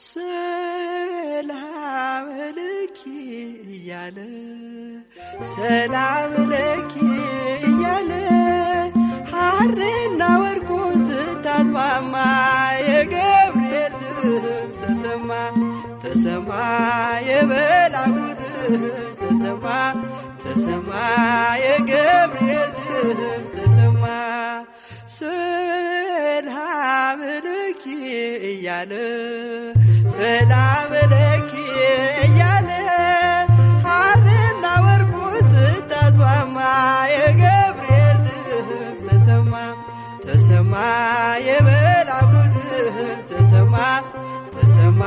ሰላም ለኪ እያለ ሰላም ለኪ እያለ ሐርና ወርቁን ስታስማማ የገብርኤል ድምፅ ተሰማ ተሰማ የመልአኩ ድምፅ ተሰማ ተሰማ የገብርኤል ድምፅ ተሰማ ሰላም ለኪ እያለ ሰላም ለኪ እያለ ሐርና ወርቁን ስታስማማ የገብርኤል ድምፅ ተሰማ ተሰማ የመልአኩ ድምፅ ተሰማ ተሰማ